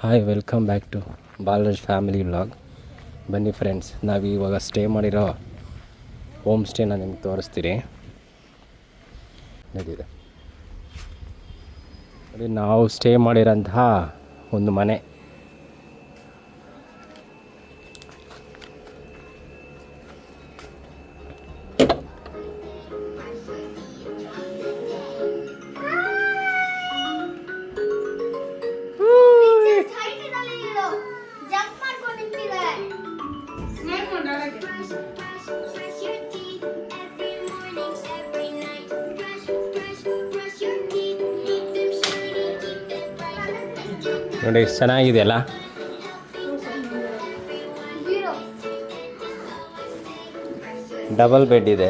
Hi, welcome back to Balaraj family vlog. ಬನ್ನಿ friends, ನಾವು ಇವಾಗ ಸ್ಟೇ ಮಾಡಿರೋ ಹೋಮ್ ಸ್ಟೇನ ನಿಮ್ಗೆ ತೋರಿಸ್ತೀರಿ. ನಡೀದೆ ನೋಡಿ, ನಾವು ಸ್ಟೇ ಮಾಡಿರೋಂತಹ ಒಂದು ಮನೆ. ನೋಡಿ ಎಷ್ಟು ಚೆನ್ನಾಗಿದೆಯಲ್ಲ. ಡಬಲ್ ಬೆಡ್ ಇದೆ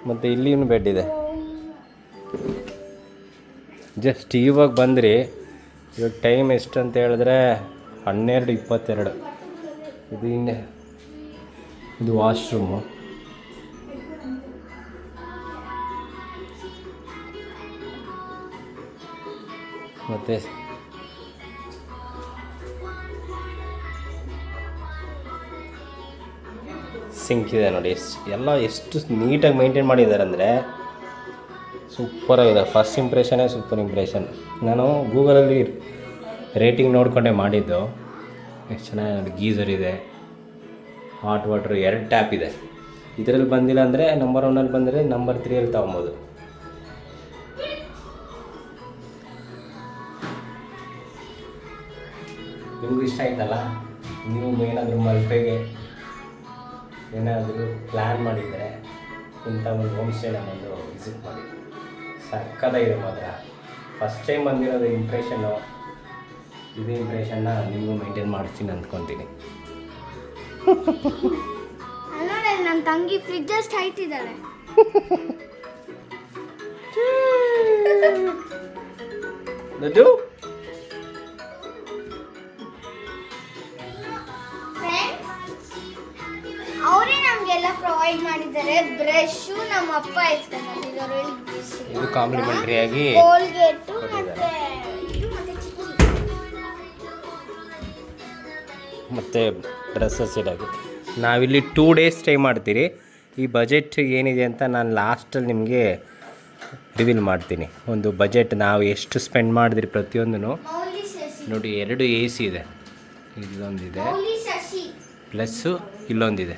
ಮತ್ತು ಇಲ್ಲಿನೂ ಬೆಡ್ ಇದೆ. ಜಸ್ಟ್ ಇವಾಗ ಬಂದ್ರಿ. ಇವಾಗ ಟೈಮ್ ಎಷ್ಟು ಅಂತ ಹೇಳಿದ್ರೆ 12:22. ಇದು ವಾಶ್ರೂಮು. ಮತ್ತು ಸಿಂಕ್ ಇದೆ ನೋಡಿ. ಎಲ್ಲ ಎಷ್ಟು ನೀಟಾಗಿ ಮೇಂಟೈನ್ ಮಾಡಿದ್ದಾರೆ ಅಂದರೆ ಸೂಪರಾಗಿದೆ. ಫಸ್ಟ್ ಇಂಪ್ರೆಷನ್ನೇ ಸೂಪರ್ ಇಂಪ್ರೆಷನ್. ನಾನು ಗೂಗಲಲ್ಲಿ ರೇಟಿಂಗ್ ನೋಡಿಕೊಂಡೆ ಮಾಡಿದ್ದು. ಎಷ್ಟು ಚೆನ್ನಾಗಿ ಗೀಝರ್ ಇದೆ, ಹಾಟ್ ವಾಟ್ರ್, 2 ಟ್ಯಾಪ್ ಇದೆ. ಇದರಲ್ಲಿ ಬಂದಿಲ್ಲ ಅಂದರೆ ನಂಬರ್ 1ಅಲ್ಲಿ ಬಂದರೆ ನಂಬರ್ 3ಅಲ್ಲಿ ತೊಗೊಬೋದು. ನಿಮಗೂ ಇಷ್ಟ ಆಯ್ತಲ್ಲ? ನೀವು ಏನಾದರೂ ಮಲ್ಪೆಗೆ ಏನಾದರೂ ಪ್ಲ್ಯಾನ್ ಮಾಡಿದರೆ ಇಂಥ ಒಂದು ಹೋಮ್ ಸ್ಟೇನ ಬಂದು ವಿಸಿಟ್ ಮಾಡಿ. ಸಕ್ಕತ್ತಾಗಿದೆ ಮಾತ್ರ. ಫಸ್ಟ್ ಟೈಮ್ ಬಂದಿರೋದು ಇಂಪ್ರೆಷನ್ನು. ಇದೇ ಇಂಪ್ರೆಷನ್ನ ನಿಮಗೂ ಮೇಂಟೈನ್ ಮಾಡ್ತೀನಿ ಅಂದ್ಕೊತೀನಿ. ನನ್ನ ತಂಗಿ ಫ್ರಿಡ್ಜ್ ಅಷ್ಟು ಹೈಟ್ ಇದ್ದಾಳೆ. ಅವರೇ ನಮಗೆಲ್ಲ ಪ್ರೊವೈಡ್ ಮಾಡಿದ್ದಾರೆ. ಬ್ರಷ್ ನಮ್ಮ ಅಪ್ಪ ಇಸ್ಕೊಂಡಿದ್ದಾರೆ. ಇದು ಕಾಂಪ್ಲಿಮೆಂಟರಿ ಆಗಿ ಕೋಲ್ಗೇಟ್ ಮತ್ತು ಡ್ರೆಸ್ಸಸ್ ಇಡೋದು. ನಾವಿಲ್ಲಿ 2 ಡೇಸ್ ಸ್ಟೇ ಮಾಡ್ತೀರಿ. ಈ ಬಜೆಟ್ ಏನಿದೆ ಅಂತ ನಾನು ಲಾಸ್ಟಲ್ಲಿ ನಿಮಗೆ ರಿವೀಲ್ ಮಾಡ್ತೀನಿ. ಒಂದು ಬಜೆಟ್ ನಾವು ಎಷ್ಟು ಸ್ಪೆಂಡ್ ಮಾಡಿದ್ರಿ ಪ್ರತಿಯೊಂದೂ ನೋಡಿ. 2 AC ಇದೆ, ಇಲ್ಲೊಂದಿದೆ, ಪ್ಲಸ್ಸು ಇಲ್ಲೊಂದಿದೆ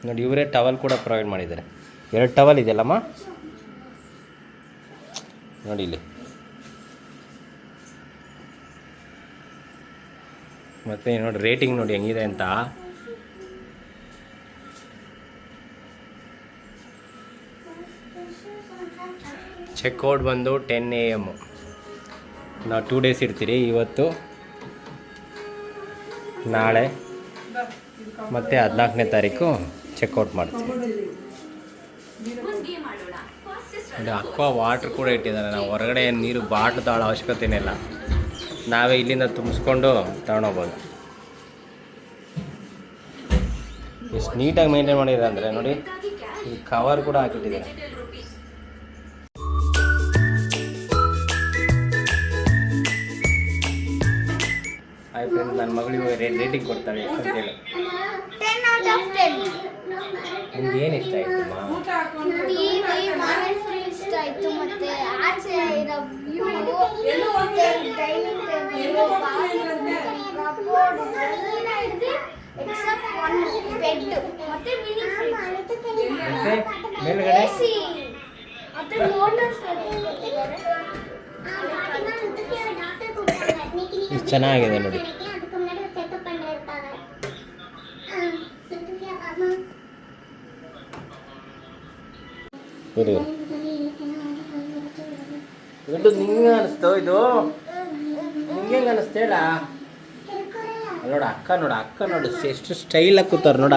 ನೋಡಿ. ಇವರೇ ಟವಲ್ ಕೂಡ ಪ್ರೊವೈಡ್ ಮಾಡಿದ್ದಾರೆ. 2 ಟವಲ್ ಇದೆಯಲ್ಲಮ್ಮ ನೋಡಿ ಇಲ್ಲಿ. ಮತ್ತು ನೋಡಿ ರೇಟಿಂಗ್ ನೋಡಿ ಹೆಂಗಿದೆ ಅಂತ. ಚೆಕ್ಔಟ್ ಬಂದು 10 AM. ನಾವು 2 ಡೇಸ್ ಇರ್ತೀರಿ. ಇವತ್ತು, ನಾಳೆ ಮತ್ತು 14ನೇ ತಾರೀಕು ಚೆಕ್ಔಟ್ ಮಾಡ್ತೀವಿ. ಇದು ಅಕ್ವಾ ವಾಟ್ರ್ ಕೂಡ ಇಟ್ಟಿದ್ದಾರೆ. ನಾವು ಹೊರಗಡೆ ನೀರು ಬಾಟ್ಲು ತಗೊಳ್ಳೋ ಅವಶ್ಯಕತೆನೇ ಇಲ್ಲ. ನಾವೇ ಇಲ್ಲಿಂದ ತುಂಬಿಸ್ಕೊಂಡು ತಗೊಂಡೋಗ್ಬೋದು. ಎಷ್ಟು ನೀಟಾಗಿ ಮೇಂಟೈನ್ ಮಾಡಿದ್ದಾರೆ ಅಂದರೆ ನೋಡಿ. ಈ ಕವರ್ ಕೂಡ ಹಾಕಿಟ್ಟಿದ್ದಾರೆ. ಹಾಯ್ ಫ್ರೆಂಡ್ಸ್, ನನ್ನ ಮಗಳಿಗೆ ರೇಟಿಂಗ್ ಕೊಡ್ತಾಳೆ. ಅಂತೇಳಿ 10 out of 10. ನಿಮ್ಗೆ ಏನು ಇಷ್ಟ ಆಯ್ತಮ್ಮ? ಇಷ್ಟ ಆಯಿತು. ಮತ್ತು ಆಚೆ ಇರೋ ವ್ಯೂ, ಡೈನಿಂಗ್ ಟೇಬಲ್, ಕಬೋರ್ಡ್ ಎಲ್ಲ ಹಿಡಿದು ಎಕ್ಸೆಪ್ಟ್ 1 ಬೆಡ್ ಮತ್ತು ಮಿನಿ ಫ್ರಿಡ್ಜ್ ಮತ್ತೆ ಮೇಲ್ಗಡೆ AC ಮತ್ತು ಮೋಟರ್ಸ್ ಕೊಟ್ಟಿದ್ದಾರೆ. ಇಷ್ಟು ಚೆನ್ನಾಗಿದೆ ನೋಡಿ. ಇದು ನಿಂಗೆ ಅನಿಸ್ತು? ಇದು ನಿಂಗೆ ಹೆಂಗೆ ಅನಿಸ್ತು ಹೇಳ? ನೋಡ ಅಕ್ಕ, ನೋಡು ಎಷ್ಟು ಸ್ಟೈಲಾಗಿ ಕೂತಾರೆ ನೋಡ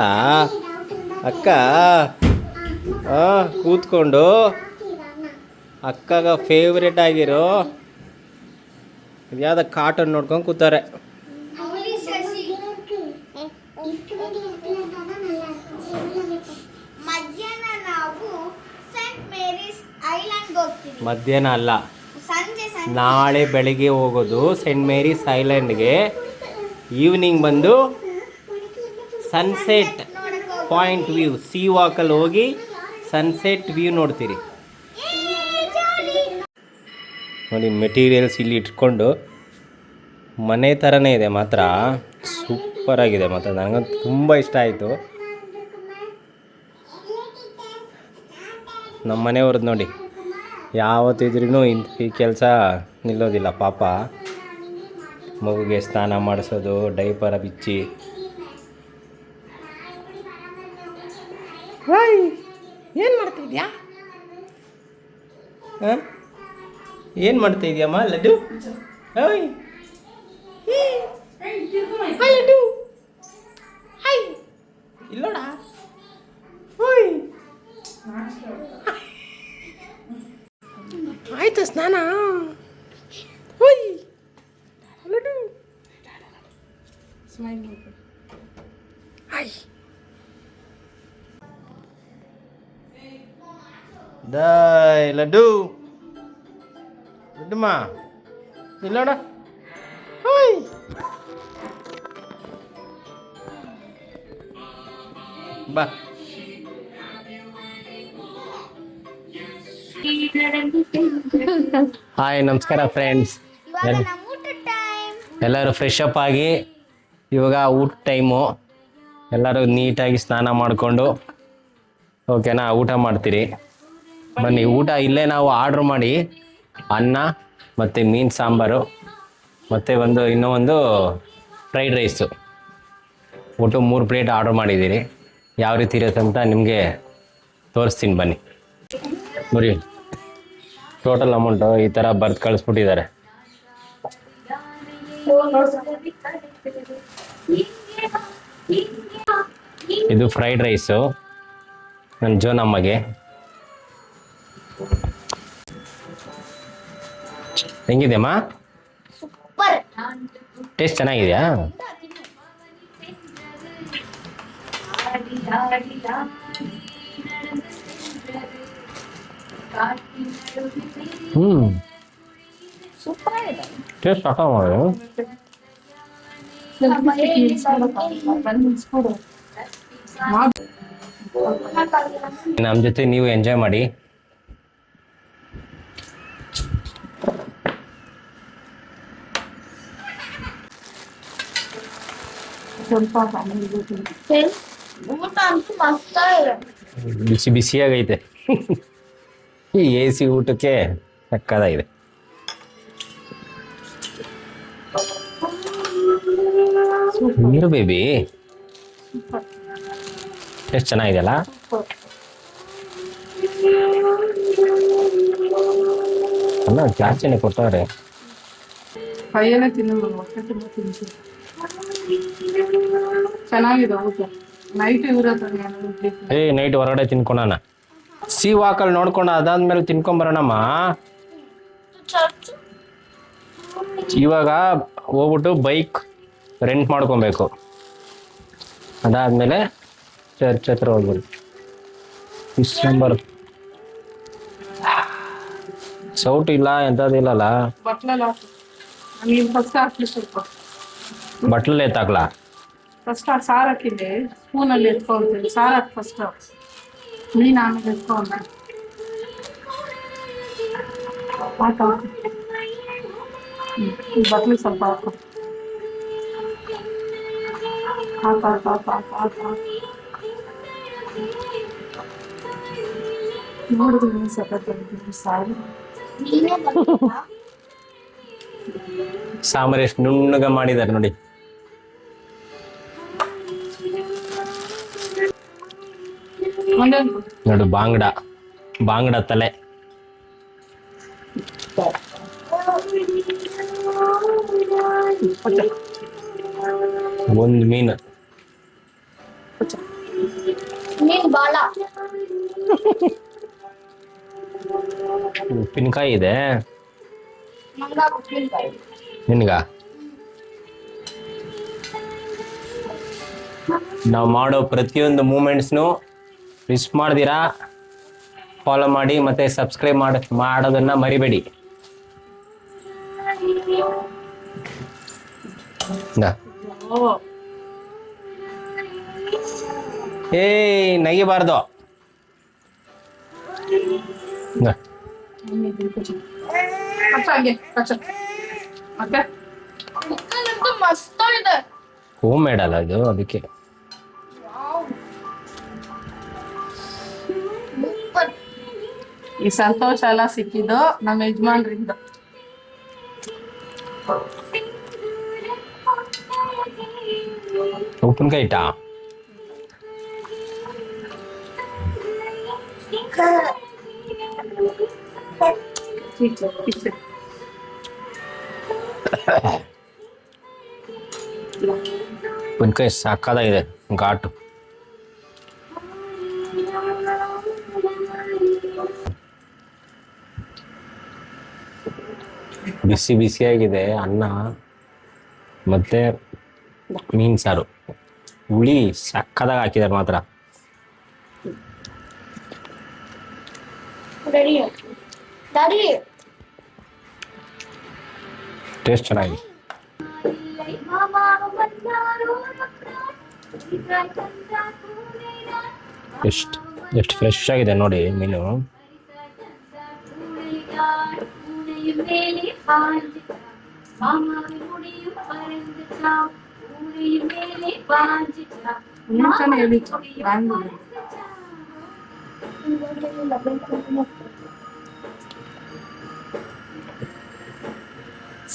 ಅಕ್ಕ. ಕೂತ್ಕೊಂಡು ಅಕ್ಕಗ ಫೇವ್ರೇಟ್ ಆಗಿರೋ ಯಾವ್ದು ಕಾಟನ್ ನೋಡ್ಕೊಂಡು ಕೂತಾರೆ. ಮಧ್ಯಾಹ್ನ ನಾವು ಸೆಂಟ್ ಮೇರಿಸ್ ಐಲ್ಯಾಂಡ್ ಹೋಗ್ತೀವಿ. ಮಧ್ಯಾಹ್ನ ಅಲ್ಲ, ಸಂಜೆ ನಾಳೆ ಬೆಳಿಗ್ಗೆ ಹೋಗೋದು ಸೆಂಟ್ ಮೇರಿಸ್ ಐಲ್ಯಾಂಡ್ಗೆ. ಈವ್ನಿಂಗ್ ಬಂದು ಸನ್ಸೆಟ್ ಪಾಯಿಂಟ್ ವ್ಯೂ ಸಿ ವಾಕಲ್ಲಿ ಹೋಗಿ ಸನ್ಸೆಟ್ ವ್ಯೂ ನೋಡ್ತೀರಿ. ನೋಡಿ ಮೆಟೀರಿಯಲ್ಸ್ ಇಲ್ಲಿ ಇಟ್ಕೊಂಡು ಮನೆ ಥರನೇ ಇದೆ, ಮಾತ್ರ ಸೂಪರಾಗಿದೆ. ಮತ್ತು ನನಗಂತೂ ತುಂಬ ಇಷ್ಟ ಆಯಿತು. ನಮ್ಮ ಮನೆಯವ್ರದ್ದು ನೋಡಿ, ಯಾವತ್ತಿದ್ರೂ ಈ ಕೆಲಸ ನಿಲ್ಲೋದಿಲ್ಲ. ಪಾಪ ಮಗುಗೆ ಸ್ನಾನ ಮಾಡಿಸೋದು, ಡೈಪರ ಬಿಚ್ಚಿ. ಏನು ಮಾಡ್ತಿದ್ಯಾ? ಹಾಂ, ಏನು ಮಾಡ್ತಾ ಇದೆಯಮ್ಮ ಲಡ್ಡು? ಓಯ್ ಲಡ್ಡು, ಹಾಯ್ ಇಲ್ಲೋಡ. ಓಯ್ ಆಯ್ತು ಸ್ನಾನ. ಓಯ್ ಲಡ್ಡು, ಸ್ಮೈಲ್ ಮಾಡು. ಹಾಯ್ ದಾಯ್ ಲಡ್ಡು, ಲಡ್ಡುಮ್ಮ ಇಲ್ಲೋಡ. ಓಯ್ ಬಾ. ಹಾಯ್, ನಮಸ್ಕಾರ ಫ್ರೆಂಡ್ಸ್. ಇವಾಗ ನಮ್ಮ ಊಟ ಟೈಮ್. ಎಲ್ಲರೂ ಫ್ರೆಶ್ ಅಪ್ ಆಗಿ ಇವಾಗ ಊಟ ಟೈಮು. ಎಲ್ಲರೂ ನೀಟಾಗಿ ಸ್ನಾನ ಮಾಡಿಕೊಂಡು ಓಕೆನಾ, ಊಟ ಮಾಡ್ತೀರಿ. ಬನ್ನಿ ಊಟ ಇಲ್ಲೇ ನಾವು ಆರ್ಡ್ರ್ ಮಾಡಿ ಅನ್ನ ಮತ್ತು ಮೀನು ಸಾಂಬಾರು ಮತ್ತು ಇನ್ನೂ ಒಂದು ಫ್ರೈಡ್ ರೈಸು ಒಟ್ಟು 3 ಪ್ಲೇಟ್ ಆರ್ಡ್ರ್ ಮಾಡಿದ್ದೀರಿ. ಯಾವ ರೀತಿ ಇರುತ್ತೆ ಅಂತ ನಿಮಗೆ ತೋರಿಸ್ತೀನಿ ಬನ್ನಿ. ನೋಡಿ ಟೋಟಲ್ ಅಮೌಂಟು ಈ ಥರ ಬರ್ದು ಕಳಿಸ್ಬಿಟ್ಟಿದ್ದಾರೆ. ಇದು ಫ್ರೈಡ್ ರೈಸು ನನ್ನ ಜೋನಮ್ಮಗೆ. ಹೆಂಗಿದೆಯಮ್ಮ? ಸೂಪರ್. ಟೇಸ್ಟ್ ಚೆನ್ನಾಗಿದೆಯಾ? ಸೂಪರ್ ಆಗಿದೆ. ಟೇಸ್ಟ್ ಸಾಕ ಮಾಡಿ. ನಮ್ಮ ಜೊತೆ ನೀವು ಎಂಜಾಯ್ ಮಾಡಿ. ಊಟ ಅಂತೂ ಮಸ್ತ್ ಇದೆ. ಬಿಸಿ ಬಿಸಿಯಾಗೈತೆ. ಈ AC ಊಟಕ್ಕೆ ಸಕ್ಕದಾಗಿದೆ. ನೀರು ಬೇಬಿ ಎಷ್ಟು ಚೆನ್ನಾಗಿದೆಯಲ್ಲ. ಅಲ್ಲ ಜಾಸ್ತಿನೇ ಕೊಟ್ಟವ್ರೆ. ಕೈಯಲ್ಲೇ ತಿನ್ನೋದು, ಹೊಟ್ಟೆ ತುಂಬ ತಿಂತೀನಿ. ಚೆನ್ನಾಗಿದೆ ಊಟ. ನೈಟ್ ಇರುತ್ತೆ. ನೈಟ್ ಹೊರಗಡೆ ತಿನ್ಕೊಳೋಣ. ಸಿ ವಾಕಲ್ಲಿ ನೋಡ್ಕೊಂಡು ಅದಾದ್ಮೇಲೆ ತಿನ್ಕೊಂಬರೋಣಮ್ಮ. ಇವಾಗ ಹೋಗ್ಬಿಟ್ಟು ಬೈಕ್ ರೆಂಟ್ ಮಾಡ್ಕೊಬೇಕು. ಅದಾದ್ಮೇಲೆ ಚರ್ಚ್ ಹತ್ರ ಹೋಗ್ಬಿಡು. ಡಿಸೆಂಬರ್ ಸೌಟ್ ಇಲ್ಲ ಎಂಥದ್ದಿಲ್ಲಲ್ಲ. ಬಟ್ಲಲ್ಲಿ ಹಾಕಿ ನೀವು ಫಸ್ಟ್ ಹಾಕಿ ಸ್ವಲ್ಪ. ಬಟ್ಲಲ್ಲಿ ಎತ್ತಾಕ್ಲಾ? ಫಸ್ಟ್ ಸಾರು ಹಾಕಿದ್ದೆ, ಸ್ಪೂನಲ್ಲಿ ಎತ್ಕೊಳ್ತೀನಿ. ಸಾರು ಹಾಕಿ ಫಸ್ಟ್, ಮೀನು ಆಮೇಲೆ ಎತ್ಕೊಂಡೆ. ಹಾಕು ಈ ಬಟ್ಲಿ ಸ್ವಲ್ಪ ಹಾಕು. ಹಾಕು. ನೋಡಿದ್ರೆ ನೀವು ಸಖತ್ತಾಗಿದ್ದೀನಿ ಸಾರು. ನೀನೇ ಬರ್ತೀಯಾ? ಸಾಂಬಾರು ಎಷ್ಟು ನುಣ್ಣಗ ಮಾಡಿದ್ದಾರೆ ನೋಡಿ. ನೋಡು ಬಾಂಗಡ ತಲೆ. ಒಂದು ಮೀನು, ನೀನ್ ಬಾಳ. ಉಪ್ಪಿನಕಾಯಿ ಇದೆ ಮಂಗ ಉಪ್ಪಿನಕಾಯಿ. ನಿನ್ಗ. ನಾವು ಮಾಡೋ ಪ್ರತಿಯೊಂದು ಮೂಮೆಂಟ್ಸ್ನು ಮಿಸ್ ಮಾಡ್ದಿರಾ ಫಾಲೋ ಮಾಡಿ, ಮತ್ತು ಸಬ್ಸ್ಕ್ರೈಬ್ ಮಾಡೋದನ್ನು ಮರಿಬೇಡಿ. ಓ ಏಯ್ ನಗಿಬಾರ್ದು. ಕಚ್ಚ ಹಂಗೆ ಕಚ್ಚ ಮತ್ತೆ ಮಸ್ತ್ ಇದೆ. ಹೋಮ್ ಮೇಡ್ ಅಲ್ಲ ಇದು, ಅದಕ್ಕೆ. ಈ ಸಂತೋಷ ಎಲ್ಲ ಸಿಕ್ಕಿದ್ದು ನಮ್ಮ ಯಜಮಾನ್ರಿಂದ. ಉಪ್ಪಿನಕಾಯಿ ಇಟ್ಟಾ? ಉಪ್ಪಿನಕಾಯಿ ಸಾಕಾಗಿದೆ ಘಾಟು. ಬಿಸಿ ಬಿಸಿಯಾಗಿದೆ ಅನ್ನ ಮತ್ತೆ ಮೀನು ಸಾರು. ಹುಳಿ ಸಕ್ಕದಾಗ ಹಾಕಿದ್ದಾರೆ ಮಾತ್ರ. ಡ್ಯಾಡಿ ಟೇಸ್ಟ್ ಚೆನ್ನಾಗಿದೆ. ಎಷ್ಟು ಫ್ರೆಶ್ ಆಗಿದೆ ನೋಡಿ ಮೀನು. ಮುಂಚೆನೆ ಹೇಳಿತ್ತು ಬ್ಯಾಂಗ್ಳೂರು.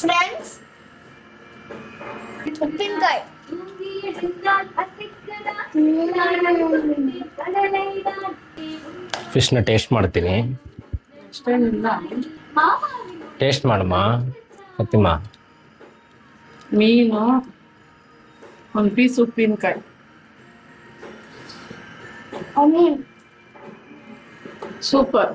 ಫ್ರೆಂಡ್ಸ್, ಉಪ್ಪಿನಕಾಯಿ ಫಿಶ್ನ ಟೇಸ್ಟ್ ಮಾಡ್ತೀನಿ. ಅಷ್ಟೇನಿಲ್ಲ. ಟೇಸ್ಟ್ ಮಾಡಮ್ಮ ಸತ್ಯಮ್ಮ. ಮೀನು, ಒಂದು ಪೀಸ್ ಉಪ್ಪಿನಕಾಯಿ. ಸೂಪರ್.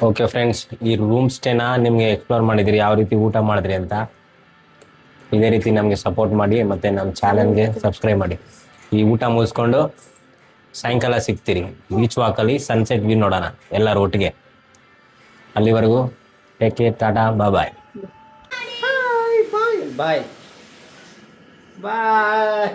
ಓಕೆ ಫ್ರೆಂಡ್ಸ್, ಈ ರೂಮ್ ಸ್ಟೇನ ನಿಮಗೆ ಎಕ್ಸ್ಪ್ಲೋರ್ ಮಾಡಿದಿರಿ, ಯಾವ ರೀತಿ ಊಟ ಮಾಡಿದ್ರಿ ಅಂತ. ಇದೇ ರೀತಿ ನಮಗೆ ಸಪೋರ್ಟ್ ಮಾಡಿ ಮತ್ತು ನಮ್ಮ ಚಾನಲ್ಗೆ ಸಬ್ಸ್ಕ್ರೈಬ್ ಮಾಡಿ. ಈ ಊಟ ಮುಗಿಸ್ಕೊಂಡು ಸಾಯಂಕಾಲ ಸಿಗ್ತೀರಿ ಬೀಚ್ ವಾಕಲ್ಲಿ, ಸನ್ಸೆಟ್ ವ್ಯೂ ನೋಡೋಣ ಎಲ್ಲರೂ ಒಟ್ಟಿಗೆ. ಅಲ್ಲಿವರೆಗೂ ಟೇಕ್ ಕೇರ್, ಟಾಟಾ, ಬಾಯ್ ಬಾಯ್ ಬಾಯ್ ಬಾಯ್ ಬಾಯ್.